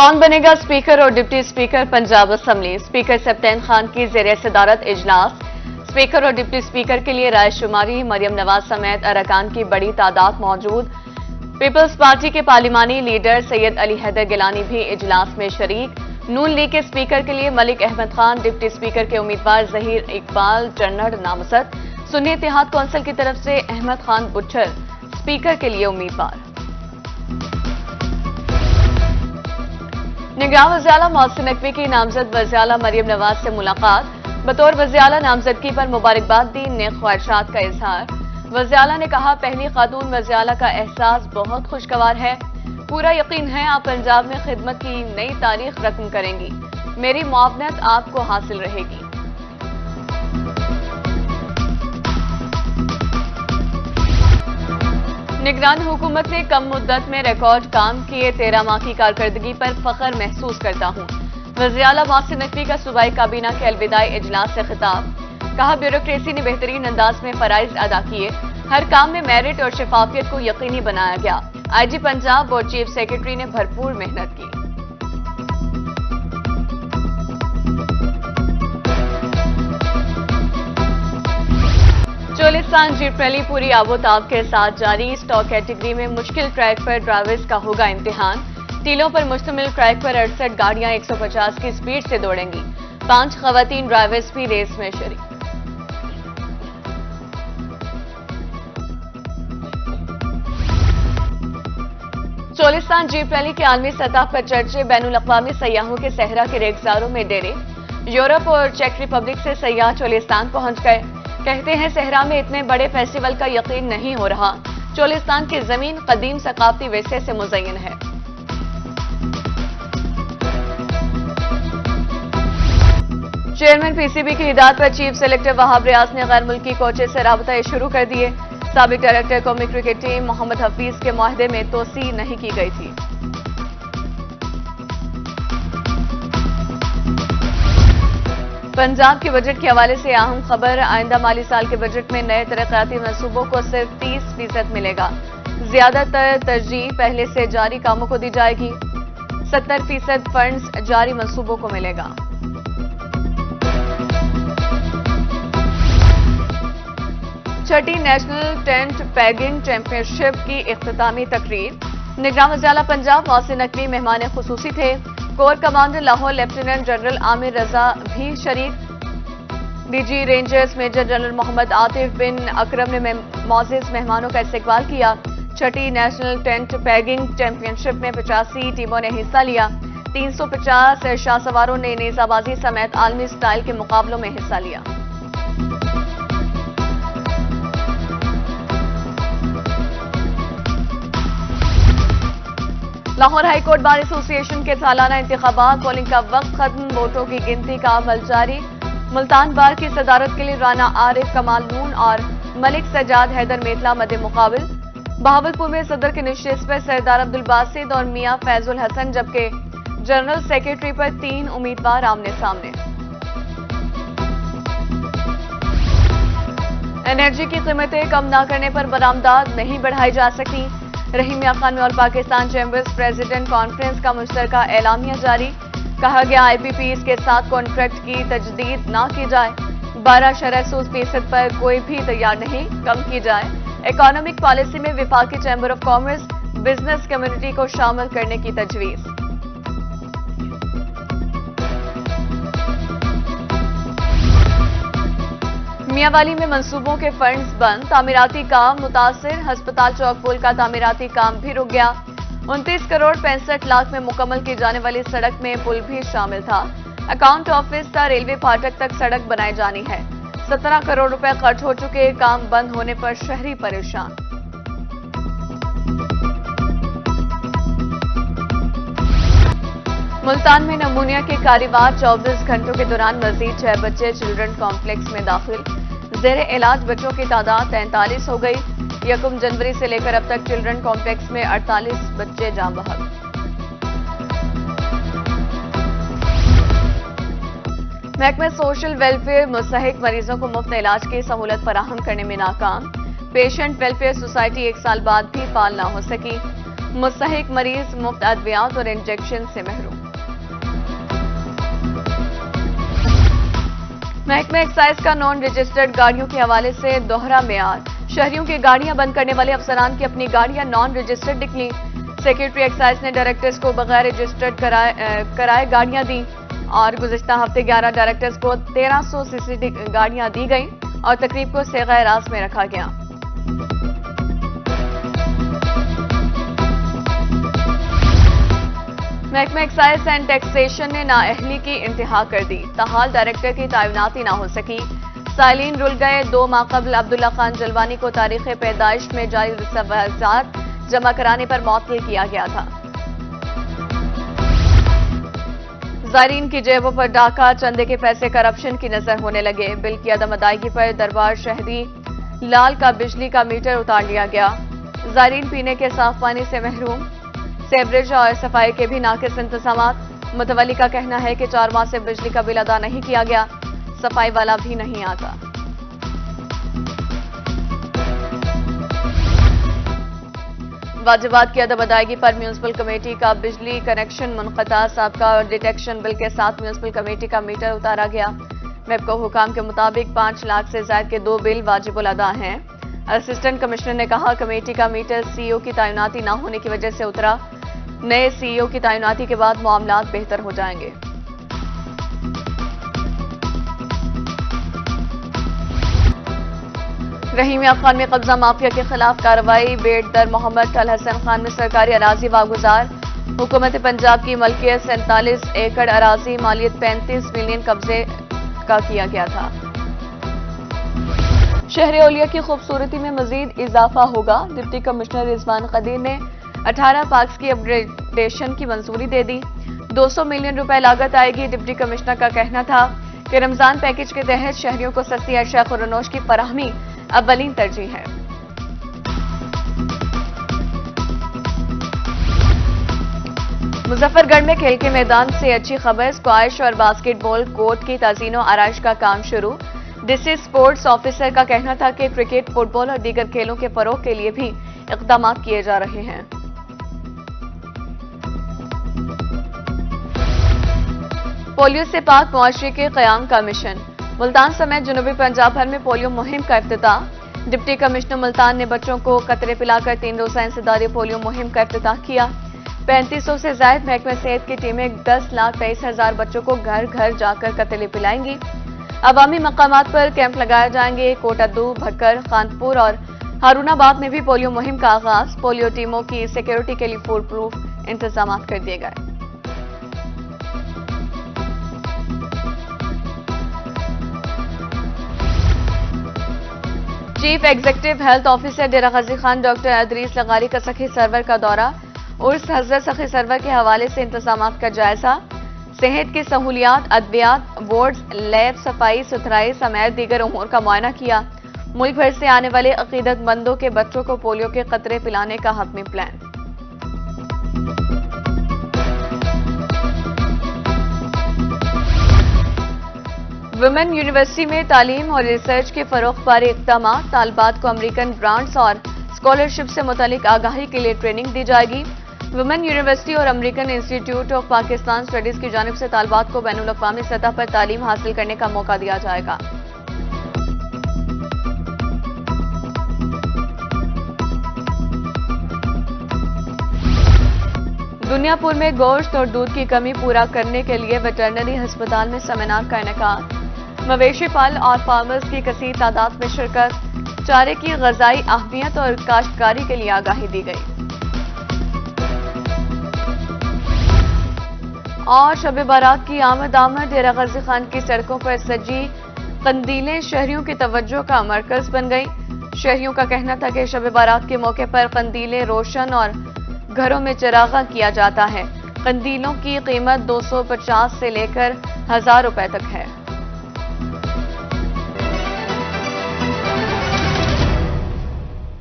कौन बनेगा स्पीकर और deputy speaker Punjab assembly. Speaker Sibtain Khan की ज़ेर सदारत इजलास। स्पीकर और डिप्टी स्पीकर के लिए रायशुमारी। मरियम नवाज समेत अरकान की बड़ी तादाद मौजूद। पीपल्स पार्टी के पार्लिमानी लीडर सैयद अली हैदर गिलानी भी इजलास में शरीक। नून लीग के स्पीकर के लिए मलिक अहमद खान, डिप्टी स्पीकर के उम्मीदवार जहीर इकबाल टर्नर नामजद। सुन्नी इत्तेहाद कौंसिल की तरफ से अहमद खान बुट्टर स्पीकर के लिए उम्मीदवार। निगरान वज़ीर-ए-आला मोहसिन नकवी की नामजद वज़ीर-ए-आला मरियम नवाज से मुलाकात। बतौर वज़ीर-ए-आला नामजदगी पर मुबारकबाद दी, नेक ख्वाहिशात का इजहार। वज़ीर-ए-आला ने कहा, पहली खातून वज़ीर-ए-आला का एहसास बहुत खुशगवार है। पूरा यकीन है आप पंजाब में खिदमत की नई तारीख रकम करेंगी। मेरी मुआवनत आपको हासिल रहेगी। निगरान हुकूमत ने कम मुद्दत में रिकॉर्ड काम किए। 13 माह की कारकर्दगी पर फख्र महसूस करता हूं। वज़ीर-ए-आला मोहसिन नकवी का सूबाई काबीना के अलविदाई इजलास से खिताब। कहा, ब्यूरोक्रेसी ने बेहतरीन अंदाज में फराइज अदा किए। हर काम में मेरिट और शफाफियत को यकीनी बनाया गया। आईजी पंजाब और चीफ सेक्रेटरी ने भरपूर मेहनत की। चोलिस्तान जीप रैली पूरी आबोताब के साथ जारी। स्टॉक कैटेगरी में मुश्किल ट्रैक पर ड्राइवर्स का होगा इम्तिहान। टीलों पर मुश्तमिल ट्रैक पर 68 गाड़ियां 150 की स्पीड से दौड़ेंगी। 5 खवातीन ड्राइवर्स भी रेस में शरीक। चोलिस्तान जीप रैली के आलमी सतह पर चर्चे। बैनुल अक़वामी सयाहों के सहरा के रेगजारों में डेरे। यूरोप और चेक रिपब्लिक से सयाह चोलिस्तान पहुंच गए। कहते हैं सहरा में इतने बड़े फेस्टिवल का यकीन नहीं हो रहा। चोलिस्तान की जमीन कदीम सकाफती विरसे से मुज़य्यन है। चेयरमैन पीसीबी की हिदायत पर चीफ सेलेक्टर वहाब रियाज ने गैर मुल्की कोचेस से राबता शुरू कर दिए। साबिक डायरेक्टर कौमी क्रिकेट टीम मोहम्मद हफीज के मुआहदे में तोसी नहीं की गई थी। पंजाब के बजट के हवाले से अहम खबर। आइंदा माली साल के बजट में नए तरक्याती मंसूबों को सिर्फ 30% मिलेगा। ज्यादातर तरजीह पहले से जारी कामों को दी जाएगी। 70% फंड्स जारी मंसूबों को मिलेगा। छठी नेशनल टेंट पैगिंग चैंपियनशिप की इख्तितामी तकरीर। निगरान वज़ीर-ए-आला पंजाब मोहसिन नकवी मेहमान खुसूसी थे। Core commander Lahore lieutenant general Aamir Raza भी शरीक। DG rangers major general Mohammad Atif bin Akram ने मोअज़्ज़िज़ मेहमानों का इस्तकबाल किया। छठी नेशनल टेंट पैगिंग चैंपियनशिप में 85 टीमों ने हिस्सा लिया। 350 शाहसवारों ने नेज़ाबाजी समेत आलमी स्टाइल के मुकाबलों में हिस्सा लिया। लाहौर हाईकोर्ट बार एसोसिएशन के सालाना इंतखाबात। पोलिंग का वक्त खत्म, वोटों की गिनती का अमल जारी। मुल्तान बार की सदारत के लिए राना आरिफ कमाल नून और मलिक सजाद हैदर मेतला मद मुकाबिल। बहावलपुर में सदर की नशिस्त पर सरदार अब्दुल बासित और मियां फैजुल हसन, जबकि जनरल सेक्रेटरी पर 3 उम्मीदवार आमने सामने। एनर्जी की कीमतें कम न करने पर बरामदात नहीं बढ़ाई जा सकी। रहीम मियां खान में और पाकिस्तान चैम्बर्स प्रेसिडेंट कॉन्फ्रेंस का मुश्तरका एलामिया जारी। कहा गया, IPPs के साथ कॉन्ट्रैक्ट की तजदीद ना की जाए। 12.00% पर कोई भी तैयार नहीं, कम की जाए। इकोनॉमिक पॉलिसी में विफाकी chamber of commerce business community को शामिल करने की तजवीज। मियांवाली में मंसूबों के फंड्स बंद। तामीराती काम मुतासिर। हस्पताल चौक पुल का तामीराती काम भी रुक गया। 29 करोड़ 65 लाख में मुकम्मल की जाने वाली सड़क में पुल भी शामिल था। अकाउंट ऑफिस था रेलवे फाटक तक सड़क बनाई जानी है। 17 करोड़ रुपए खर्च हो चुके। काम बंद होने पर शहरी परेशान। मुल्तान में नमूनिया के कारीवार 24 घंटों के दौरान मजीद 6 बच्चे चिल्ड्रन कॉम्प्लेक्स में दाखिल। ज़ेरे इलाज बच्चों की तादाद 43 हो गई। 1 जनवरी से लेकर अब तक चिल्ड्रन कॉम्प्लेक्स में 48 बच्चे जाँ बहक। महकमा सोशल वेलफेयर मुस्तहिक मरीजों को मुफ्त इलाज की सहूलत फराहम करने में नाकाम। पेशेंट वेलफेयर सोसाइटी 1 साल बाद भी फाल ना हो सकी। मुस्तहिक मरीज मुफ्त अद्वियात और इंजेक्शन से महरूम। महकमा एक्साइज का नॉन रजिस्टर्ड गाड़ियों के हवाले से दोहरा मेयार। शहरियों की गाड़ियां बंद करने वाले अफसरान की अपनी गाड़ियां नॉन रजिस्टर्ड निकली। सेक्रेटरी एक्साइज ने डायरेक्टर्स को बगैर रजिस्टर्ड कराए गाड़ियां दी और गुज़िश्ता हफ्ते 11 डायरेक्टर्स को 1300 सीसीडी गाड़ियां दी गई और तकरीब को सेगा रास में रखा गया। महकमा एक्साइज एंड टैक्सेशन ने नाअहली की इंतहा कर दी। ताहाल डायरेक्टर की तैनाती ना हो सकी। साइलिन रुल गए। 2 माह कबल अब्दुल्ला खान जलवानी को तारीख पैदाइश में जारी दस्तावेजात जमा कराने पर मुअत्तल किया गया था। ज़ायरीन की जेबों पर डाका, चंदे के पैसे करप्शन की नजर होने लगे। बिल की अदम अदायगी पर दरबार शहरी लाल का बिजली का मीटर उतार लिया गया। ज़ायरीन पीने के साफ पानी से महरूम। सेवरेज और सफाई के भी नाकिस इंतजामात। मुतवल्ली का कहना है कि 4 माह से बिजली का बिल अदा नहीं किया गया, सफाई वाला भी नहीं आता। वाजिबात की अदम अदायगी पर म्यूनिसिपल कमेटी का बिजली कनेक्शन मुनक़ता। साबका डिटेक्शन बिल के साथ म्यूनिसिपल कमेटी का मीटर उतारा गया। मेपको हुकाम के मुताबिक 5 लाख से ज्यादा के 2 बिल वाजिबुल अदा हैं। असिस्टेंट कमिश्नर ने कहा कमेटी का मीटर सीईओ की तैनाती न होने की वजह से उतरा। नए सीईओ की तैनाती के बाद मामलात बेहतर हो जाएंगे। रहीमिया खान में कब्जा माफिया के खिलाफ कार्रवाई। बेटदर मोहम्मद अल हसन खान में सरकारी अराजी वागुजार। हुकूमत पंजाब की मलकियत 47 एकड़ अराजी, मालियत 35 मिलियन कब्जे का किया गया था। शहर ओलिया की खूबसूरती में मजीद इजाफा होगा। डिप्टी कमिश्नर रिजवान कदीर ने 18 पार्क्स की अपग्रेडेशन की मंजूरी दे दी। 200 मिलियन रुपए लागत आएगी। डिप्टी कमिश्नर का कहना था कि रमजान पैकेज के तहत शहरियों को सस्ती अशिया खुरनोश की फराहमी अव्वलीन तरजीह है। मुजफ्फरगढ़ में खेल के मैदान से अच्छी खबर। स्क्वैश और बास्केटबॉल कोर्ट की ताज़ीनो आराइश का काम शुरू। डीसी स्पोर्ट्स ऑफिसर का कहना था कि क्रिकेट, फुटबॉल और दीगर खेलों के फरोग के लिए भी इक़दाम किए जा रहे हैं। पोलियो से पाक मुआशरे के क़याम का मिशन। मुल्तान समेत जनूबी पंजाब भर में पोलियो मुहिम का इफ्तिताह। डिप्टी कमिश्नर मुल्तान ने बच्चों को कतरे पिलाकर 3 रोज़ा इंसदारी पोलियो मुहिम का इफ्तिताह किया। 3500 से ज्यादा महकमा सेहत की टीमें 10,23,000 बच्चों को घर घर जाकर कतरे पिलाएंगी। अवामी मकामात पर कैंप लगाए जाएंगे। कोटादू, भक्कर, खानपुर और हारूनाबाद में भी पोलियो मुहिम का आगाज। पोलियो टीमों की सिक्योरिटी के लिए फूल प्रूफ इंतजाम कर दिए गए। चीफ एग्जीक्यूटिव हेल्थ ऑफिसर डेरा गाजी खान डॉक्टर अदरीस लगारी का सखी सरवर का दौरा। उर्स हजरत सखी सरवर के हवाले से इंतजामात का जायजा। सेहत की सहूलियात, अद्वियात, वार्ड्स, लैब, सफाई सुथराई समेत दीगर उमूर का मुआयना किया। मुल्क भर से आने वाले अकीदतमंदों के बच्चों को पोलियो के कतरे पिलाने का हतमी प्लान। वुमेन यूनिवर्सिटी में तालीम और रिसर्च के फरोग बारे इक़दाम। तालिबात को अमेरिकन ग्रांट्स और स्कॉलरशिप से मुतालिक आगाही के लिए ट्रेनिंग दी जाएगी। वुमेन यूनिवर्सिटी और American institute of Pakistan studies की जानिब से तालिबात को बैनुल अक़वामी सतह पर तालीम हासिल करने का मौका दिया जाएगा। दुनियापुर में गोश्त और दूध की कमी पूरा करने के लिए वेटरनरी अस्पताल में सेमिनार का इनेकाद। मवेशी पाल और फार्मर्स की कसीर तादाद में शिरकत। चारे की ग़िज़ाई अहमियत और काश्तकारी के लिए आगाही दी गई। और शब बारात की आमद डेरा गाजी खान की सड़कों पर सजी कंदीलें शहरियों की तवज्जो का मरकज बन गई। शहरियों का कहना था कि शब बारात के मौके पर कंदीलें रोशन और घरों में चिरागा किया जाता है। कंदीलों की कीमत 250 से लेकर 1000 रुपए तक है।